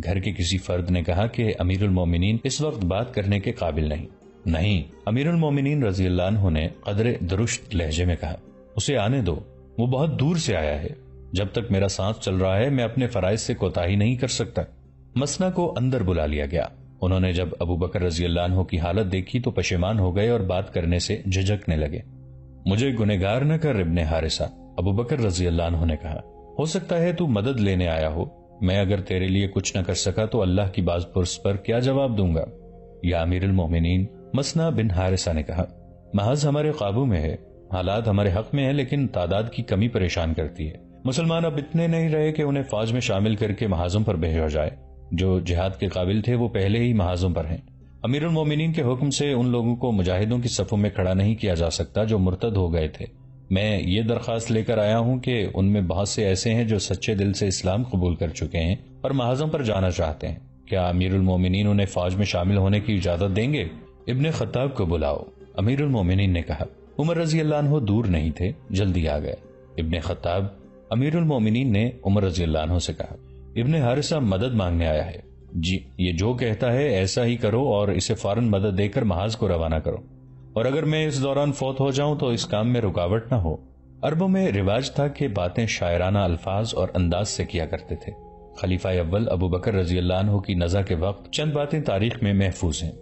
گھر کے کسی فرد نے کہا کہ امیر المومنین اس وقت بات کرنے کے قابل نہیں، امیر المومنین رضی اللہ عنہ نے قدر درشت لہجے میں کہا، اسے آنے دو، وہ بہت دور سے آیا ہے، جب تک میرا سانس چل رہا ہے میں اپنے فرائض سے کوتاہی نہیں کر سکتا۔ مسنا کو اندر بلا لیا گیا۔ انہوں نے جب ابو بکر رضی اللہ عنہ کی حالت دیکھی تو پشیمان ہو گئے اور بات کرنے سے جھجکنے لگے۔ مجھے گنہگار نہ کر ابن حارثہ، ابو بکر رضی اللہ عنہ نے کہا، ہو سکتا ہے تو مدد لینے آیا ہو، میں اگر تیرے لیے کچھ نہ کر سکا تو اللہ کی باز پرس پر کیا جواب دوں گا؟ یا امیر المومنین، مسنا بن حارثہ نے کہا، محض ہمارے قابو میں ہے، حالات ہمارے حق میں ہے، لیکن تعداد کی کمی پریشان کرتی ہے۔ مسلمان اب اتنے نہیں رہے کہ انہیں فوج میں شامل کر کے محاذوں پر بھیجا جائے، جو جہاد کے قابل تھے وہ پہلے ہی محاذوں پر ہیں۔ امیر المومنین کے حکم سے ان لوگوں کو مجاہدوں کی صفوں میں کھڑا نہیں کیا جا سکتا جو مرتد ہو گئے تھے۔ میں یہ درخواست لے کر آیا ہوں کہ ان میں بہت سے ایسے ہیں جو سچے دل سے اسلام قبول کر چکے ہیں اور محاذوں پر جانا چاہتے ہیں، کیا امیر المومنین انہیں فوج میں شامل ہونے کی اجازت دیں گے؟ ابن خطاب کو بلاؤ، امیر المومنین نے کہا۔ عمر رضی اللہ عنہ دور نہیں تھے، جلدی آ گئے۔ ابن خطاب، امیر المومنین نے عمر رضی اللہ عنہ سے کہا، ابن حارثہ مدد مانگنے آیا ہے۔ جی، یہ جو کہتا ہے ایسا ہی کرو اور اسے فوراً مدد دے کر محاذ کو روانہ کرو، اور اگر میں اس دوران فوت ہو جاؤں تو اس کام میں رکاوٹ نہ ہو۔ عربوں میں رواج تھا کہ باتیں شاعرانہ الفاظ اور انداز سے کیا کرتے تھے۔ خلیفہ اول ابو بکر رضی اللہ عنہ کی نزع کے وقت چند باتیں تاریخ میں محفوظ ہیں۔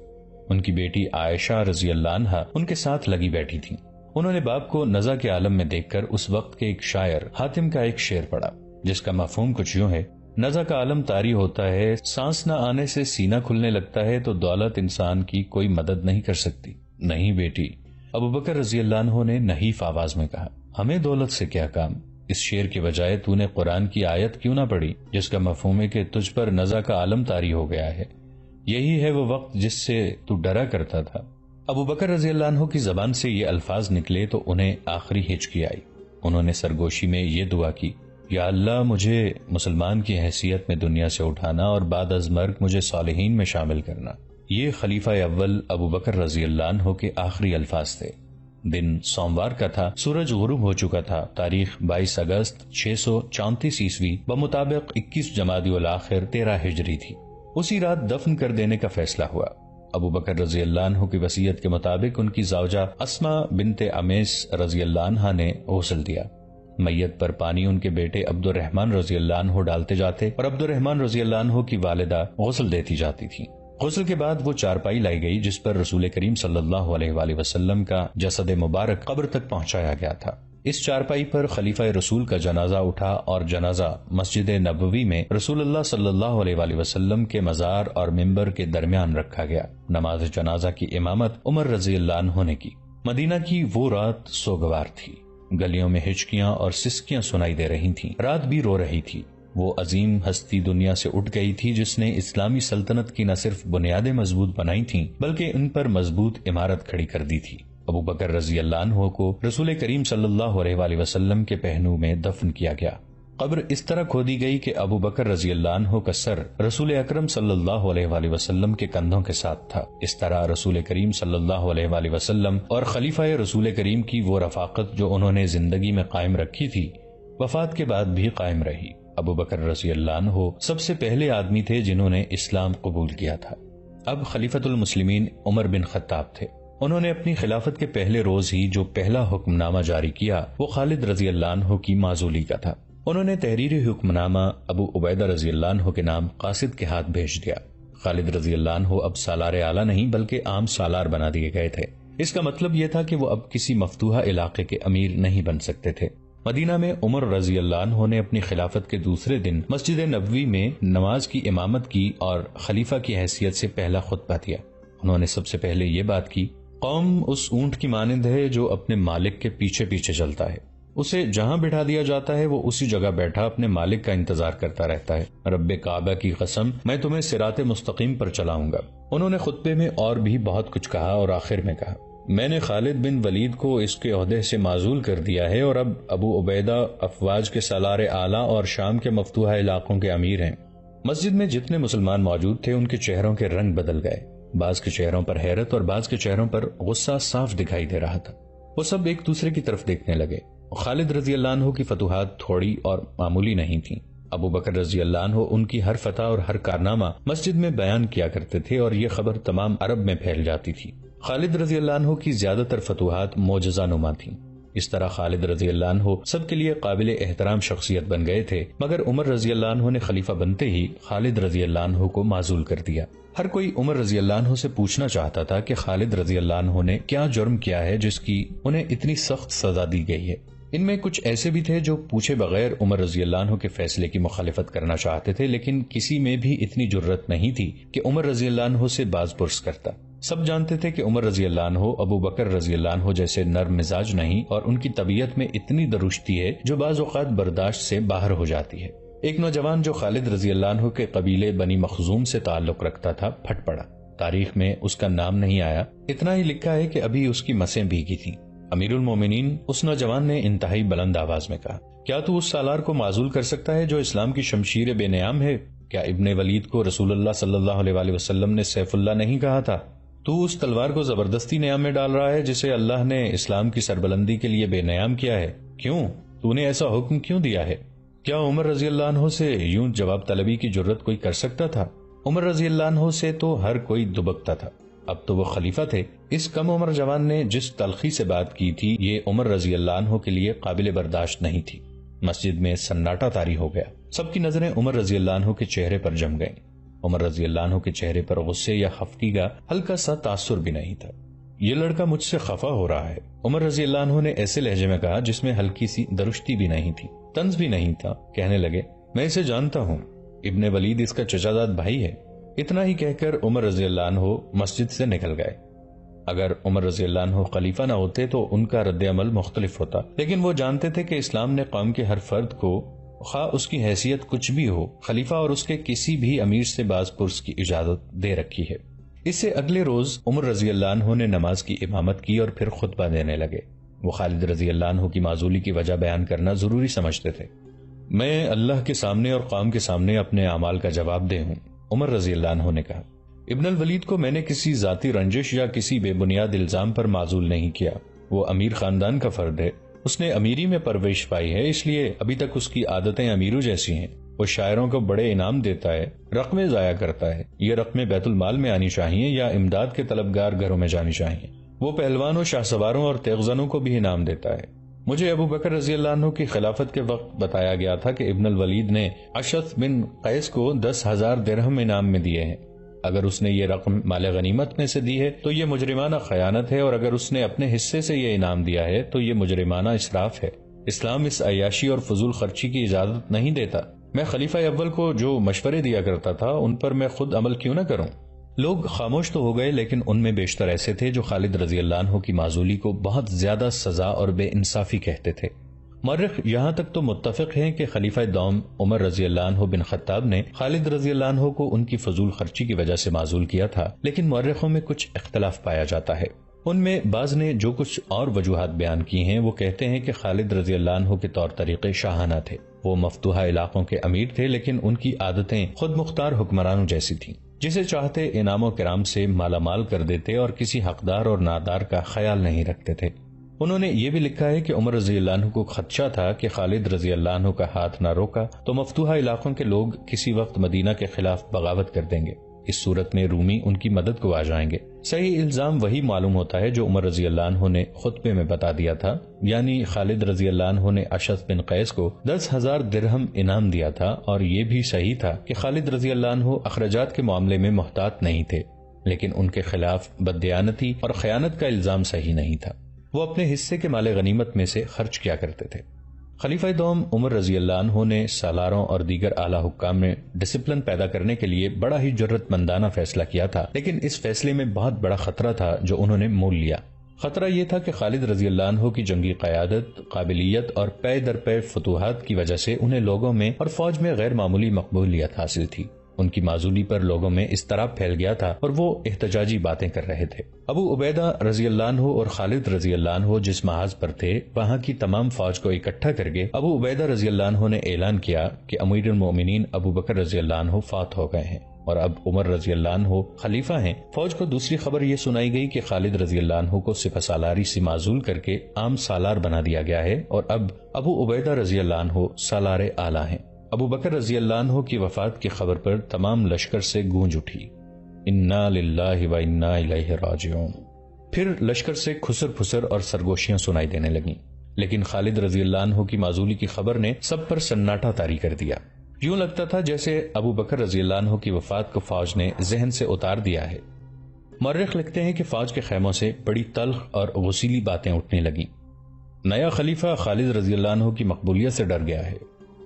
ان کی بیٹی عائشہ رضی اللہ عنہا ان کے ساتھ لگی بیٹھی تھی۔ انہوں نے باپ کو نزع کے عالم میں دیکھ کر اس وقت کے ایک شاعر حاتم کا ایک شعر پڑھا، جس کا مفہوم کچھ یوں ہے، نزع کا عالم طاری ہوتا ہے، سانس نہ آنے سے سینہ کھلنے لگتا ہے تو دولت انسان کی کوئی مدد نہیں کر سکتی۔ نہیں بیٹی، ابو بکر رضی اللہ عنہ نے نحیف آواز میں کہا، ہمیں دولت سے کیا کام؟ اس شعر کے بجائے تو نے قرآن کی آیت کیوں نہ پڑھی جس کا مفہوم ہے کہ تجھ پر نزع کا عالم طاری ہو گیا ہے، یہی ہے وہ وقت جس سے تو ڈرا کرتا تھا۔ ابو بکر رضی اللہ عنہ کی زبان سے یہ الفاظ نکلے تو انہیں آخری ہچکی آئی۔ انہوں نے سرگوشی میں یہ دعا کی، یا اللہ مجھے مسلمان کی حیثیت میں دنیا سے اٹھانا اور بعد از مرگ مجھے صالحین میں شامل کرنا۔ یہ خلیفہ اول ابو بکر رضی اللہ عنہ کے آخری الفاظ تھے۔ دن سوموار کا تھا، سورج غروب ہو چکا تھا۔ تاریخ 22 اگست 634 عیسوی بمطابق 21 جمادی الاخر 13 ہجری تھی۔ اسی رات دفن کر دینے کا فیصلہ ہوا۔ ابو بکر رضی اللہ عنہ کی وصیت کے مطابق ان کی زوجہ اسما بنت امیس رضی اللہ عنہا نے غسل دیا۔ میت پر پانی ان کے بیٹے عبد الرحمن رضی اللہ عنہ ڈالتے جاتے اور عبد الرحمن رضی اللہ عنہ کی والدہ غسل دیتی جاتی تھی۔ غسل کے بعد وہ چارپائی لائی گئی جس پر رسول کریم صلی اللہ علیہ وآلہ وسلم کا جسد مبارک قبر تک پہنچایا گیا تھا۔ اس چارپائی پر خلیفہ رسول کا جنازہ اٹھا اور جنازہ مسجد نبوی میں رسول اللہ صلی اللہ علیہ وآلہ وسلم کے مزار اور منبر کے درمیان رکھا گیا۔ نماز جنازہ کی امامت عمر رضی اللہ عنہ نے کی۔ مدینہ کی وہ رات سوگوار تھی۔ گلیوں میں ہچکیاں اور سسکیاں سنائی دے رہی تھیں، رات بھی رو رہی تھی۔ وہ عظیم ہستی دنیا سے اٹھ گئی تھی جس نے اسلامی سلطنت کی نہ صرف بنیادیں مضبوط بنائی تھیں بلکہ ان پر مضبوط عمارت کھڑی کر دی تھی۔ ابو بکر رضی اللہ عنہ کو رسول کریم صلی اللہ علیہ وآلہ وسلم کے پہنو میں دفن کیا گیا۔ قبر اس طرح کھودی گئی کہ ابو بکر رضی اللہ عنہ کا سر رسول اکرم صلی اللہ علیہ وآلہ وسلم کے کندھوں کے ساتھ تھا۔ اس طرح رسول کریم صلی اللہ علیہ وآلہ وسلم اور خلیفہ رسول کریم کی وہ رفاقت جو انہوں نے زندگی میں قائم رکھی تھی وفات کے بعد بھی قائم رہی۔ ابو بکر رضی اللہ عنہ سب سے پہلے آدمی تھے جنہوں نے اسلام قبول کیا تھا۔ اب خلیفۃ المسلمین عمر بن خطاب تھے۔ انہوں نے اپنی خلافت کے پہلے روز ہی جو پہلا حکم نامہ جاری کیا وہ خالد رضی اللہ عنہ کی معزولی کا تھا۔ انہوں نے تحریری حکم نامہ ابو عبیدہ رضی اللہ عنہ کے نام قاصد کے ہاتھ بھیج دیا۔ خالد رضی اللہ عنہ اب سالار اعلیٰ نہیں بلکہ عام سالار بنا دیے گئے تھے۔ اس کا مطلب یہ تھا کہ وہ اب کسی مفتوحہ علاقے کے امیر نہیں بن سکتے تھے۔ مدینہ میں عمر رضی اللہ عنہ نے اپنی خلافت کے دوسرے دن مسجد نبوی میں نماز کی امامت کی اور خلیفہ کی حیثیت سے پہلا خطبہ دیا۔ انہوں نے سب سے پہلے یہ بات کی، قوم اس اونٹ کی مانند ہے جو اپنے مالک کے پیچھے پیچھے چلتا ہے، اسے جہاں بٹھا دیا جاتا ہے وہ اسی جگہ بیٹھا اپنے مالک کا انتظار کرتا رہتا ہے۔ رب کعبہ کی قسم میں تمہیں صراط مستقیم پر چلاؤں گا۔ انہوں نے خطبے میں اور بھی بہت کچھ کہا اور آخر میں کہا، میں نے خالد بن ولید کو اس کے عہدے سے معزول کر دیا ہے اور اب ابو عبیدہ افواج کے سالار اعلیٰ اور شام کے مفتوحہ علاقوں کے امیر ہیں۔ مسجد میں جتنے مسلمان موجود تھے ان کے چہروں کے رنگ بدل گئے، بعض کے چہروں پر حیرت اور بعض کے چہروں پر غصہ صاف دکھائی دے رہا تھا۔ وہ سب ایک دوسرے کی طرف دیکھنے لگے۔ خالد رضی اللہ عنہ کی فتوحات تھوڑی اور معمولی نہیں تھیں۔ ابو بکر رضی اللہ عنہ ان کی ہر فتح اور ہر کارنامہ مسجد میں بیان کیا کرتے تھے اور یہ خبر تمام عرب میں پھیل جاتی تھی۔ خالد رضی اللہ عنہ کی زیادہ تر فتوحات معجزہ نما تھیں۔ اس طرح خالد رضی اللہ عنہ سب کے لیے قابل احترام شخصیت بن گئے تھے، مگر عمر رضی اللہ عنہ نے خلیفہ بنتے ہی خالد رضی اللہ عنہ کو معزول کر دیا۔ ہر کوئی عمر رضی اللہ عنہ سے پوچھنا چاہتا تھا کہ خالد رضی اللہ عنہ نے کیا جرم کیا ہے جس کی انہیں اتنی سخت سزا دی گئی ہے۔ ان میں کچھ ایسے بھی تھے جو پوچھے بغیر عمر رضی اللہ عنہ کے فیصلے کی مخالفت کرنا چاہتے تھے، لیکن کسی میں بھی اتنی جرت نہیں تھی کہ عمر رضی اللہ عنہ سے باز پرس کرتا۔ سب جانتے تھے کہ عمر رضی اللہ عنہ ابو بکر رضی اللہ عنہ جیسے نرم مزاج نہیں، اور ان کی طبیعت میں اتنی درشتی ہے جو بعض اوقات برداشت سے باہر ہو جاتی ہے۔ ایک نوجوان جو خالد رضی اللہ عنہ کے قبیلے بنی مخزوم سے تعلق رکھتا تھا پھٹ پڑا۔ تاریخ میں اس کا نام نہیں آیا، اتنا ہی لکھا ہے کہ ابھی اس کی مسیں بھیگی تھیں۔ امیر المومنین اس نوجوان نے انتہائی بلند آواز میں کہا، کیا تو اس سالار کو معزول کر سکتا ہے جو اسلام کی شمشیر بے نیام ہے؟ کیا ابن ولید کو رسول اللہ صلی اللہ علیہ وسلم نے سیف اللہ نہیں کہا تھا؟ تو اس تلوار کو زبردستی نیام میں ڈال رہا ہے جسے اللہ نے اسلام کی سربلندی کے لیے بے نیام کیا ہے۔ کیوں؟ تو نے ایسا حکم کیوں دیا ہے؟ کیا عمر رضی اللہ عنہ سے یوں جواب طلبی کی جرت کوئی کر سکتا تھا؟ عمر رضی اللہ عنہ سے تو ہر کوئی دبکتا تھا، اب تو وہ خلیفہ تھے۔ اس کم عمر جوان نے جس تلخی سے بات کی تھی یہ عمر رضی اللہ عنہ کے لیے قابل برداشت نہیں تھی۔ مسجد میں سناٹا طاری ہو گیا، سب کی نظریں عمر رضی اللہ عنہ کے چہرے پر جم گئیں۔ عمر رضی اللہ عنہ کے چہرے پر غصے یا خفگی کا ہلکا سا تاثر بھی نہیں تھا۔ یہ لڑکا مجھ سے خفا ہو رہا ہے، عمر رضی اللہ عنہ نے ایسے لہجے میں کہا جس میں ہلکی سی درشتی بھی نہیں تھی، طنز بھی نہیں تھا۔ کہنے لگے، میں اسے جانتا ہوں، ابن ولید اس کا چچا زاد بھائی ہے۔ اتنا ہی کہہ کر عمر رضی اللہ عنہ مسجد سے نکل گئے۔ اگر عمر رضی اللہ عنہ خلیفہ نہ ہوتے تو ان کا رد عمل مختلف ہوتا، لیکن وہ جانتے تھے کہ اسلام نے قوم کے ہر فرد کو، خواہ اس کی حیثیت کچھ بھی ہو، خلیفہ اور اس کے کسی بھی امیر سے باز پرس کی اجازت دے رکھی ہے۔ اس سے اگلے روز عمر رضی اللہ عنہ نے نماز کی امامت کی اور پھر خطبہ دینے لگے۔ وہ خالد رضی اللہ عنہ کی معزولی کی وجہ بیان کرنا ضروری سمجھتے تھے۔ میں اللہ کے سامنے اور قوم کے سامنے اپنے اعمال کا جواب دہ ہوں، عمر رضی اللہ عنہ نے کہا۔ ابن الولید کو میں نے کسی ذاتی رنجش یا کسی بے بنیاد الزام پر معزول نہیں کیا، وہ امیر خاندان کا فرد ہے، اس نے امیری میں پرورش پائی ہے، اس لیے ابھی تک اس کی عادتیں امیروں جیسی ہیں۔ وہ شاعروں کو بڑے انعام دیتا ہے، رقمیں ضائع کرتا ہے، یہ رقمیں بیت المال میں آنی چاہیے یا امداد کے طلبگار گھروں میں جانی چاہیے۔ وہ پہلوانوں، شاہ سواروں اور تیغزنوں کو بھی انعام دیتا ہے۔ مجھے ابو بکر رضی اللہ عنہ کی خلافت کے وقت بتایا گیا تھا کہ ابن الولید نے اشعث بن قیس کو 10,000 درہم انعام میں دیے ہیں۔ اگر اس نے یہ رقم مال غنیمت میں سے دی ہے تو یہ مجرمانہ خیانت ہے، اور اگر اس نے اپنے حصے سے یہ انعام دیا ہے تو یہ مجرمانہ اسراف ہے۔ اسلام اس عیاشی اور فضول خرچی کی اجازت نہیں دیتا۔ میں خلیفہ اول کو جو مشورے دیا کرتا تھا ان پر میں خود عمل کیوں نہ کروں؟ لوگ خاموش تو ہو گئے، لیکن ان میں بیشتر ایسے تھے جو خالد رضی اللہ عنہ کی معزولی کو بہت زیادہ سزا اور بے انصافی کہتے تھے۔ مورخ یہاں تک تو متفق ہیں کہ خلیفہ دوم عمر رضی اللہ عنہ بن خطاب نے خالد رضی اللہ عنہ کو ان کی فضول خرچی کی وجہ سے معزول کیا تھا، لیکن مورخوں میں کچھ اختلاف پایا جاتا ہے۔ ان میں بعض نے جو کچھ اور وجوہات بیان کی ہیں وہ کہتے ہیں کہ خالد رضی اللہ عنہ کے طور طریقے شاہانہ تھے، وہ مفتوحہ علاقوں کے امیر تھے، لیکن ان کی عادتیں خود مختار حکمرانوں جیسی تھیں، جسے چاہتے انعام و کرام سے مالا مال کر دیتے اور کسی حقدار اور نادار کا خیال نہیں رکھتے تھے۔ انہوں نے یہ بھی لکھا ہے کہ عمر رضی اللہ عنہ کو خدشہ تھا کہ خالد رضی اللہ عنہ کا ہاتھ نہ روکا تو مفتوحہ علاقوں کے لوگ کسی وقت مدینہ کے خلاف بغاوت کر دیں گے، اس صورت میں رومی ان کی مدد کو آ جائیں گے۔ صحیح الزام وہی معلوم ہوتا ہے جو عمر رضی اللہ عنہ نے خطبے میں بتا دیا تھا، یعنی خالد رضی اللہ عنہ نے اشعث بن قیس کو 10,000 درہم انعام دیا تھا، اور یہ بھی صحیح تھا کہ خالد رضی اللہ عنہ اخراجات کے معاملے میں محتاط نہیں تھے، لیکن ان کے خلاف بددیانتی اور خیانت کا الزام صحیح نہیں تھا، وہ اپنے حصے کے مال غنیمت میں سے خرچ کیا کرتے تھے۔ خلیفہ دوم عمر رضی اللہ عنہ نے سالاروں اور دیگر اعلی حکام میں ڈسپلن پیدا کرنے کے لیے بڑا ہی جرت مندانہ فیصلہ کیا تھا، لیکن اس فیصلے میں بہت بڑا خطرہ تھا جو انہوں نے مول لیا۔ خطرہ یہ تھا کہ خالد رضی اللہ عنہ کی جنگی قیادت، قابلیت اور پے در پے فتوحات کی وجہ سے انہیں لوگوں میں اور فوج میں غیر معمولی مقبولیت حاصل تھی۔ ان کی معزولی پر لوگوں میں اضطراب پھیل گیا تھا اور وہ احتجاجی باتیں کر رہے تھے۔ ابو عبیدہ رضی اللہ عنہ اور خالد رضی اللہ عنہ جس محاذ پر تھے وہاں کی تمام فوج کو اکٹھا کر کے ابو عبیدہ رضی اللہ عنہ نے اعلان کیا کہ امیر المومنین ابو بکر رضی اللہ عنہ فات ہو گئے ہیں اور اب عمر رضی اللہ عنہ خلیفہ ہیں۔ فوج کو دوسری خبر یہ سنائی گئی کہ خالد رضی اللہ عنہ کو سپہ سالاری سے معزول کر کے عام سالار بنا دیا گیا ہے اور اب ابو عبیدہ رضی اللہ عنہ سالار اعلیٰ ہیں۔ ابو بکر رضی اللہ عنہ کی وفات کی خبر پر تمام لشکر سے گونج اٹھی، انا للہ و انا الیہ راجعون۔ پھر لشکر سے کھسر پھسر اور سرگوشیاں سنائی دینے لگیں، لیکن خالد رضی اللہ عنہ کی معزولی کی خبر نے سب پر سناٹا طاری کر دیا۔ یوں لگتا تھا جیسے ابو بکر رضی اللہ عنہ کی وفات کو فوج نے ذہن سے اتار دیا ہے۔ مورخ لکھتے ہیں کہ فوج کے خیموں سے بڑی تلخ اور غصیلی باتیں اٹھنے لگیں۔ نیا خلیفہ خالد رضی اللہ عنہ کی مقبولیت سے ڈر گیا ہے۔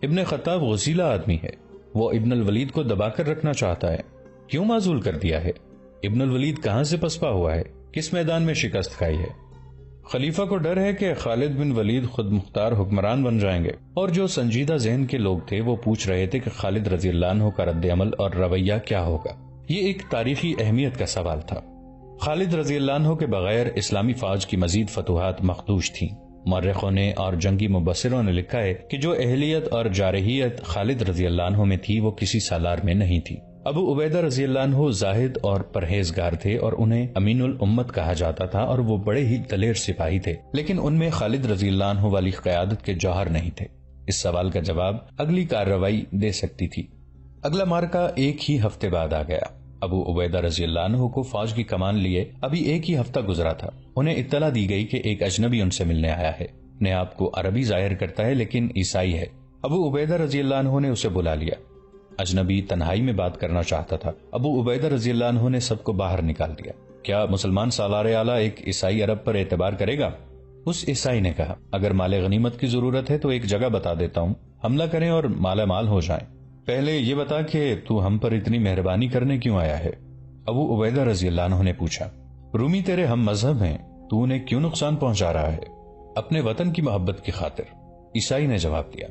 ابن خطاب غصیلا آدمی ہے، وہ ابن الولید کو دبا کر رکھنا چاہتا ہے، کیوں معزول کر دیا ہے؟ ابن الولید کہاں سے پسپا ہوا ہے، کس میدان میں شکست کھائی ہے؟ خلیفہ کو ڈر ہے کہ خالد بن ولید خود مختار حکمران بن جائیں گے، اور جو سنجیدہ ذہن کے لوگ تھے وہ پوچھ رہے تھے کہ خالد رضی اللہ عنہ کا رد عمل اور رویہ کیا ہوگا۔ یہ ایک تاریخی اہمیت کا سوال تھا۔ خالد رضی اللہ عنہ کے بغیر اسلامی فوج کی مزید فتوحات مخدوش تھیں۔ مورخوں نے اور جنگی مبصروں نے لکھا ہے کہ جو اہلیت اور جارحیت خالد رضی اللہ عنہ میں تھی وہ کسی سالار میں نہیں تھی۔ ابو عبیدہ رضی اللہ عنہ زاہد اور پرہیزگار تھے اور انہیں امین الامت کہا جاتا تھا، اور وہ بڑے ہی دلیر سپاہی تھے، لیکن ان میں خالد رضی اللہ عنہ والی قیادت کے جوہر نہیں تھے۔ اس سوال کا جواب اگلی کارروائی دے سکتی تھی۔ اگلا مارکا ایک ہی ہفتے بعد آ گیا۔ ابو عبیدہ رضی اللہ عنہ کو فوج کی کمان لیے ابھی ایک ہی ہفتہ گزرا تھا۔ انہیں اطلاع دی گئی کہ ایک اجنبی ان سے ملنے آیا ہے، اپنے آپ کو عربی ظاہر کرتا ہے لیکن عیسائی ہے۔ ابو عبیدہ رضی اللہ عنہ نے اسے بلا لیا۔ اجنبی تنہائی میں بات کرنا چاہتا تھا۔ ابو عبیدہ رضی اللہ عنہ نے سب کو باہر نکال دیا۔ کیا مسلمان سالار اعلیٰ ایک عیسائی عرب پر اعتبار کرے گا؟ اس عیسائی نے کہا، اگر مال غنیمت کی ضرورت ہے تو ایک جگہ بتا دیتا ہوں، حملہ کریں اور مالا مال ہو جائیں۔ پہلے یہ بتا کہ تو ہم پر اتنی مہربانی کرنے کیوں آیا ہے؟ ابو عبیدہ رضی اللہ عنہ نے پوچھا۔ رومی تیرے ہم مذہب ہیں، تو انہیں کیوں نقصان پہنچا رہا ہے؟ اپنے وطن کی محبت کی خاطر، عیسائی نے جواب دیا۔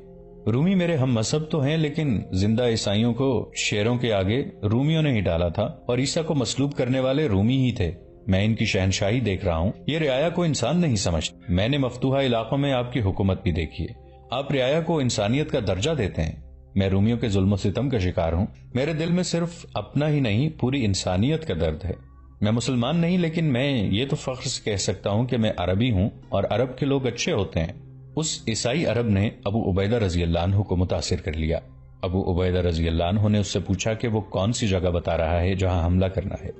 رومی میرے ہم مذہب تو ہیں، لیکن زندہ عیسائیوں کو شیروں کے آگے رومیوں نے ہی ڈالا تھا، اور عیسیٰ کو مصلوب کرنے والے رومی ہی تھے۔ میں ان کی شہنشاہی دیکھ رہا ہوں، یہ رعایا کو انسان نہیں سمجھتے۔ میں نے مفتوحہ علاقوں میں آپ کی حکومت بھی دیکھی ہے، آپ رعایا کو انسانیت کا درجہ دیتے ہیں۔ میں رومیوں کے ظلم و ستم کا شکار ہوں، میرے دل میں صرف اپنا ہی نہیں پوری انسانیت کا درد ہے۔ میں مسلمان نہیں، لیکن میں یہ تو فخر سے کہہ سکتا ہوں کہ میں عربی ہوں، اور عرب کے لوگ اچھے ہوتے ہیں۔ اس عیسائی عرب نے ابو عبیدہ رضی اللہ عنہ کو متاثر کر لیا۔ ابو عبیدہ رضی اللہ عنہ نے اس سے پوچھا کہ وہ کون سی جگہ بتا رہا ہے جہاں حملہ کرنا ہے۔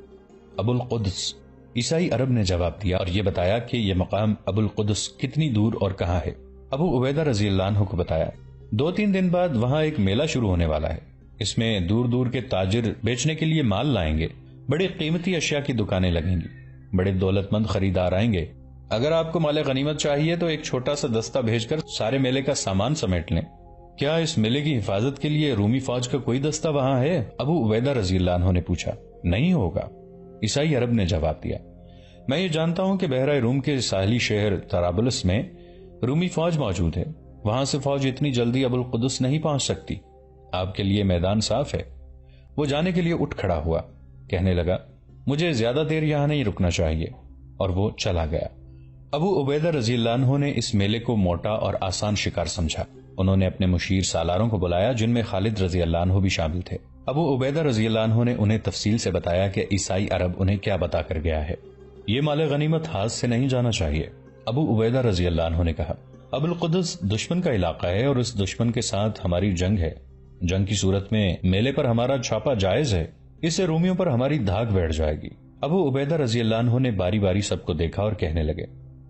ابو القدس، عیسائی عرب نے جواب دیا اور یہ بتایا کہ یہ مقام ابو القدس کتنی دور اور کہاں ہے۔ ابو عبیدہ رضی اللہ عنہ کو بتایا، 2-3 دن بعد وہاں ایک میلہ شروع ہونے والا ہے، اس میں دور دور کے تاجر بیچنے کے لیے مال لائیں گے، بڑے قیمتی اشیاء کی دکانیں لگیں گی، بڑے دولت مند خریدار آئیں گے۔ اگر آپ کو مال غنیمت چاہیے تو ایک چھوٹا سا دستہ بھیج کر سارے میلے کا سامان سمیٹ لیں۔ کیا اس میلے کی حفاظت کے لیے رومی فوج کا کوئی دستہ وہاں ہے؟ ابو عبیدہ رضی اللہ عنہ نے پوچھا۔ نہیں ہوگا، عیسائی عرب نے جواب دیا۔ میں یہ جانتا ہوں کہ بحیرہ روم کے ساحلی شہر طرابلس میں رومی فوج موجود ہے، وہاں سے فوج اتنی جلدی ابو القدس نہیں پہنچ سکتی۔ آپ کے لیے میدان صاف ہے۔ وہ جانے کے لیے اٹھ کھڑا ہوا، کہنے لگا، مجھے زیادہ دیر یہاں نہیں رکنا چاہیے، اور وہ چلا گیا۔ ابو عبیدہ رضی اللہ عنہ نے اس میلے کو موٹا اور آسان شکار سمجھا۔ انہوں نے اپنے مشیر سالاروں کو بلایا، جن میں خالد رضی اللہ عنہ بھی شامل تھے۔ ابو عبیدہ رضی اللہ عنہ نے انہیں تفصیل سے بتایا کہ عیسائی عرب انہیں کیا بتا کر گیا ہے۔ یہ مال غنیمت ہاتھ سے نہیں جانا چاہیے، ابو عبیدہ رضی اللہ عنہ نے کہا۔ ابو القدس دشمن کا علاقہ ہے اور اس دشمن کے ساتھ ہماری جنگ ہے۔ جنگ کی صورت میں میلے پر ہمارا چھاپا جائز ہے، اس سے رومیوں پر ہماری دھاک بیٹھ جائے گی۔ ابو عبیدہ رضی اللہ عنہ نے باری باری سب کو دیکھا اور کہنے لگے،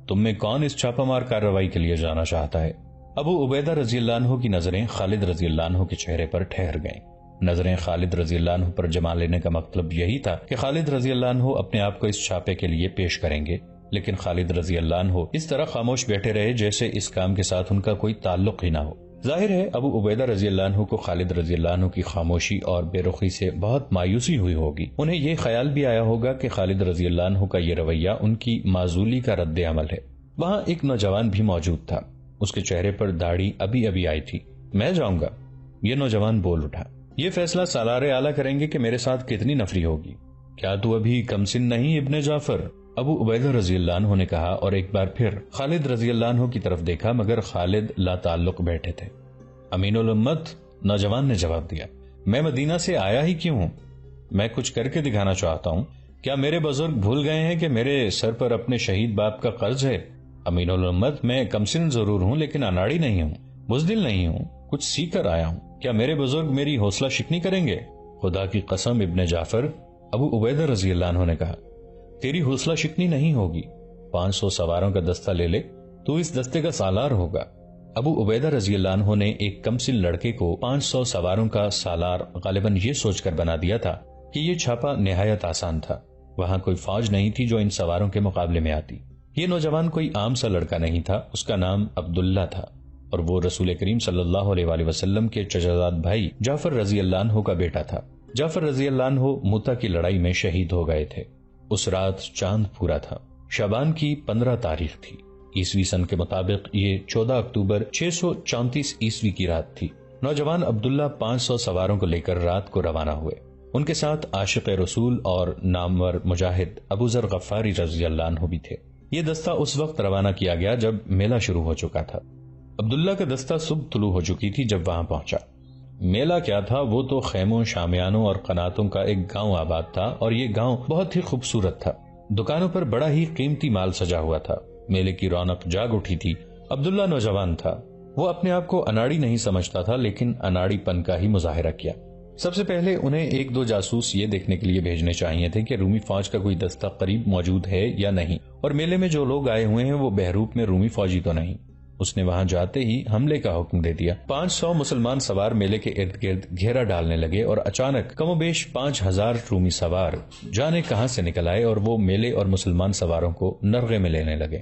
تم میں کون اس چھاپا مار کارروائی کے لیے جانا چاہتا ہے؟ ابو عبیدہ رضی اللہ عنہ کی نظریں خالد رضی اللہ عنہ کے چہرے پر ٹھہر گئیں۔ نظریں خالد رضی اللہ عنہ پر جما لینے کا مطلب یہی تھا کہ خالد رضی اللہ عنہ اپنے آپ کو اس چھاپے کے لیے پیش کریں گے، لیکن خالد رضی اللہ عنہ اس طرح خاموش بیٹھے رہے جیسے اس کام کے ساتھ ان کا کوئی تعلق ہی نہ ہو۔ ظاہر ہے ابو عبیدہ رضی اللہ عنہ کو خالد رضی اللہ عنہ کی خاموشی اور بے رخی سے بہت مایوسی ہوئی ہوگی۔ انہیں یہ خیال بھی آیا ہوگا کہ خالد رضی اللہ عنہ کا یہ رویہ ان کی معزولی کا رد عمل ہے۔ وہاں ایک نوجوان بھی موجود تھا، اس کے چہرے پر داڑھی ابھی ابھی آئی تھی۔ میں جاؤں گا، یہ نوجوان بول اٹھا۔ یہ فیصلہ سالار اعلیٰ کریں گے کہ میرے ساتھ کتنی نفری ہوگی۔ کیا تو ابھی کم سن نہیں ابن جعفر؟ ابو عبیدہ رضی اللہ عنہ نے کہا اور ایک بار پھر خالد رضی اللہ عنہ کی طرف دیکھا، مگر خالد لا تعلق بیٹھے تھے۔ امین الامت، نوجوان نے جواب دیا، میں مدینہ سے آیا ہی کیوں ہوں؟ میں کچھ کر کے دکھانا چاہتا ہوں۔ کیا میرے بزرگ بھول گئے ہیں کہ میرے سر پر اپنے شہید باپ کا قرض ہے؟ امین الامت، میں کم سن ضرور ہوں لیکن اناڑی نہیں ہوں، بزدل نہیں ہوں۔ کچھ سیکھ کر آیا ہوں، کیا میرے بزرگ میری حوصلہ شکنی کریں گے؟ خدا کی قسم ابن جعفر، ابو عبیدہ رضی اللہ عنہ نے کہا، تیری حوصلہ شکنی نہیں ہوگی، 500 سواروں کا دستہ لے لے، تو اس دستے کا سالار ہوگا۔ ابو عبیدہ رضی اللہ عنہ نے ایک کمسن لڑکے کو 500 سواروں کا سالار غالباً یہ سوچ کر بنا دیا تھا کہ یہ چھاپا نہایت آسان تھا، وہاں کوئی فوج نہیں تھی جو ان سواروں کے مقابلے میں آتی۔ یہ نوجوان کوئی عام سا لڑکا نہیں تھا، اس کا نام عبداللہ تھا، اور وہ رسول کریم صلی اللہ علیہ وآلہ وسلم کے چچازاد بھائی جعفر رضی اللہ عنہ کا بیٹا تھا۔ جعفر رضی اللہ عنہ موتا کی لڑائی میں شہید ہو گئے تھے۔ اس رات چاند پورا تھا، شعبان کی 15 تاریخ تھی، عیسوی سن کے مطابق یہ 14 اکتوبر 634 عیسوی کی رات تھی۔ نوجوان عبداللہ 500 سواروں کو لے کر رات کو روانہ ہوئے۔ ان کے ساتھ عاشق رسول اور نامور مجاہد ابو ذر غفاری رضی اللہ عنہ بھی تھے۔ یہ دستہ اس وقت روانہ کیا گیا جب میلہ شروع ہو چکا تھا۔ عبداللہ کا دستہ صبح طلوع ہو چکی تھی جب وہاں پہنچا۔ میلہ کیا تھا، وہ تو خیموں، شامیانوں اور قناتوں کا ایک گاؤں آباد تھا، اور یہ گاؤں بہت ہی خوبصورت تھا۔ دکانوں پر بڑا ہی قیمتی مال سجا ہوا تھا۔ میلے کی رونق جاگ اٹھی تھی۔ عبداللہ نوجوان تھا، وہ اپنے آپ کو اناڑی نہیں سمجھتا تھا، لیکن اناڑی پن کا ہی مظاہرہ کیا۔ سب سے پہلے انہیں 1-2 جاسوس یہ دیکھنے کے لیے بھیجنے چاہیے تھے کہ رومی فوج کا کوئی دستہ قریب موجود ہے یا نہیں، اور میلے میں جو لوگ آئے ہوئے ہیں وہ بہروپ میں رومی فوجی تو نہیں۔ اس نے وہاں جاتے ہی حملے کا حکم دے دیا۔ 500 مسلمان سوار میلے کے ارد گرد گھیرا ڈالنے لگے، اور اچانک کم و بیش 5000 رومی سوار جانے کہاں سے نکل آئے، اور وہ میلے اور مسلمان سواروں کو نرغے میں لینے لگے۔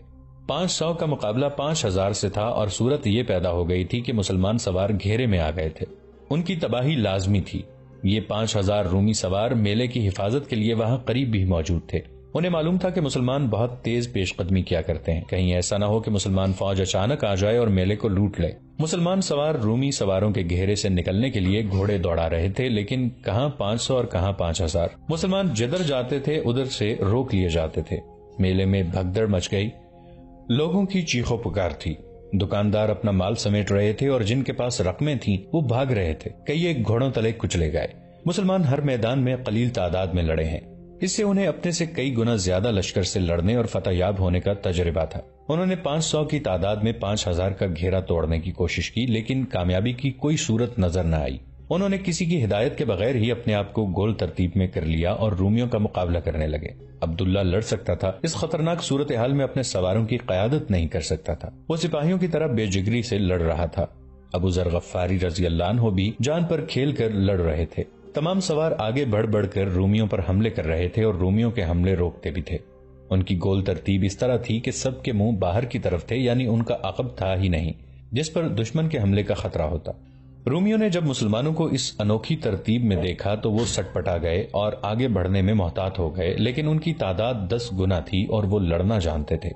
500 کا مقابلہ 5000 سے تھا، اور صورت یہ پیدا ہو گئی تھی کہ مسلمان سوار گھیرے میں آ گئے تھے۔ ان کی تباہی لازمی تھی۔ یہ 5000 رومی سوار میلے کی حفاظت کے لیے وہاں قریب بھی موجود تھے۔ انہیں معلوم تھا کہ مسلمان بہت تیز پیش قدمی کیا کرتے ہیں، کہیں ایسا نہ ہو کہ مسلمان فوج اچانک آ جائے اور میلے کو لوٹ لے۔ مسلمان سوار رومی سواروں کے گھیرے سے نکلنے کے لیے گھوڑے دوڑا رہے تھے، لیکن کہاں 500 اور کہاں 5000۔ مسلمان جدھر جاتے تھے ادھر سے روک لیے جاتے تھے۔ میلے میں بھگدڑ مچ گئی، لوگوں کی چیخو پکار تھی۔ دکاندار اپنا مال سمیٹ رہے تھے، اور جن کے پاس رقمیں تھیں وہ بھاگ رہے تھے۔ کئی ایک گھوڑوں تلے کچلے گئے۔ مسلمان ہر میدان میں قلیل تعداد میں لڑے ہیں، اس سے انہیں اپنے سے کئی گنا زیادہ لشکر سے لڑنے اور فتح یاب ہونے کا تجربہ تھا۔ انہوں نے 500 کی تعداد میں 5000 کا گھیرا توڑنے کی کوشش کی، لیکن کامیابی کی کوئی صورت نظر نہ آئی۔ انہوں نے کسی کی ہدایت کے بغیر ہی اپنے آپ کو گول ترتیب میں کر لیا اور رومیوں کا مقابلہ کرنے لگے۔ عبداللہ لڑ سکتا تھا، اس خطرناک صورتحال میں اپنے سواروں کی قیادت نہیں کر سکتا تھا۔ وہ سپاہیوں کی طرح بے جگری سے لڑ رہا تھا۔ ابو ذر غفاری رضی اللہ عنہ بھی جان پر کھیل کر لڑ رہے تھے۔ تمام سوار آگے بڑھ بڑھ کر رومیوں پر حملے کر رہے تھے، اور رومیوں کے حملے روکتے بھی تھے۔ ان کی گول ترتیب اس طرح تھی کہ سب کے منہ باہر کی طرف تھے، یعنی ان کا عقب تھا ہی نہیں جس پر دشمن کے حملے کا خطرہ ہوتا۔ رومیوں نے جب مسلمانوں کو اس انوکھی ترتیب میں دیکھا تو وہ سٹ پٹا گئے اور آگے بڑھنے میں محتاط ہو گئے، لیکن ان کی تعداد 10 گنا تھی اور وہ لڑنا جانتے تھے۔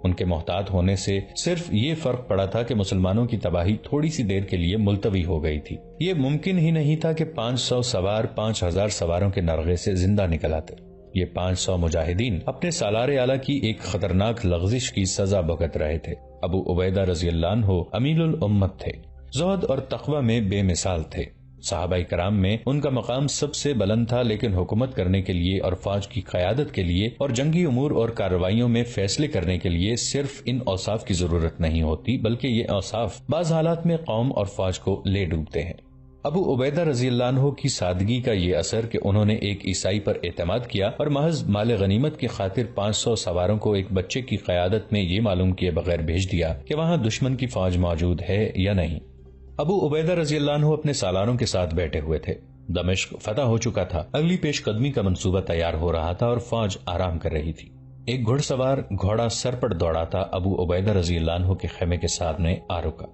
ان کے محتاط ہونے سے صرف یہ فرق پڑا تھا کہ مسلمانوں کی تباہی تھوڑی سی دیر کے لیے ملتوی ہو گئی تھی۔ یہ ممکن ہی نہیں تھا کہ 500 سوار 5000 سواروں کے نرغے سے زندہ نکل آتے۔ یہ 500 مجاہدین اپنے سالار اعلیٰ کی ایک خطرناک لغزش کی سزا بھگت رہے تھے۔ ابو عبیدہ رضی اللہ عنہ امیر الامت تھے، زہد اور تقوی میں بے مثال تھے۔ صحابہ کرام میں ان کا مقام سب سے بلند تھا، لیکن حکومت کرنے کے لیے اور فوج کی قیادت کے لیے اور جنگی امور اور کارروائیوں میں فیصلے کرنے کے لیے صرف ان اوصاف کی ضرورت نہیں ہوتی، بلکہ یہ اوصاف بعض حالات میں قوم اور فوج کو لے ڈوبتے ہیں۔ ابو عبیدہ رضی اللہ عنہ کی سادگی کا یہ اثر کہ انہوں نے ایک عیسائی پر اعتماد کیا اور محض مال غنیمت کی خاطر 500 سواروں کو ایک بچے کی قیادت میں یہ معلوم کیے بغیر بھیج دیا کہ وہاں دشمن کی فوج موجود ہے یا نہیں۔ ابو عبیدہ رضی اللہ عنہ اپنے سالاروں کے ساتھ بیٹھے ہوئے تھے۔ دمشق فتح ہو چکا تھا، اگلی پیش قدمی کا منصوبہ تیار ہو رہا تھا اور فوج آرام کر رہی تھی۔ ایک گھڑ سوار گھوڑا سر پر دوڑاتا ابو عبیدہ رضی اللہ عنہ کے خیمے کے سامنے آ رکا۔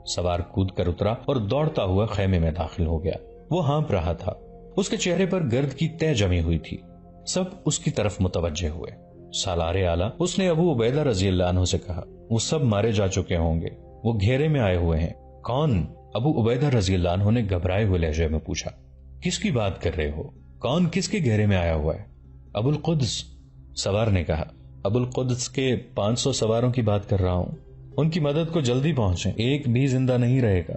سوار کود کر اترا اور دوڑتا ہوا خیمے میں داخل ہو گیا۔ وہ ہانپ رہا تھا، اس کے چہرے پر گرد کی تہ جمی ہوئی تھی۔ سب اس کی طرف متوجہ ہوئے۔ سالار اعلیٰ، اس نے ابو عبیدہ رضی اللہ عنہ سے کہا، وہ سب مارے جا چکے ہوں گے، وہ گھیرے میں آئے ہوئے ہیں۔ کون؟ ابو عبیدہ رضی اللہ عنہ نے گھبرائے ہوئے لہجے میں پوچھا۔ کس کی بات کر رہے ہو؟ کون کس کے گھیرے میں آیا ہوا ہے؟ ابو القدس، سوار نے کہا۔ ابو القدس کے 500 سواروں کی بات کر رہا ہوں، ان کی مدد کو جلدی پہنچیں، ایک بھی زندہ نہیں رہے گا۔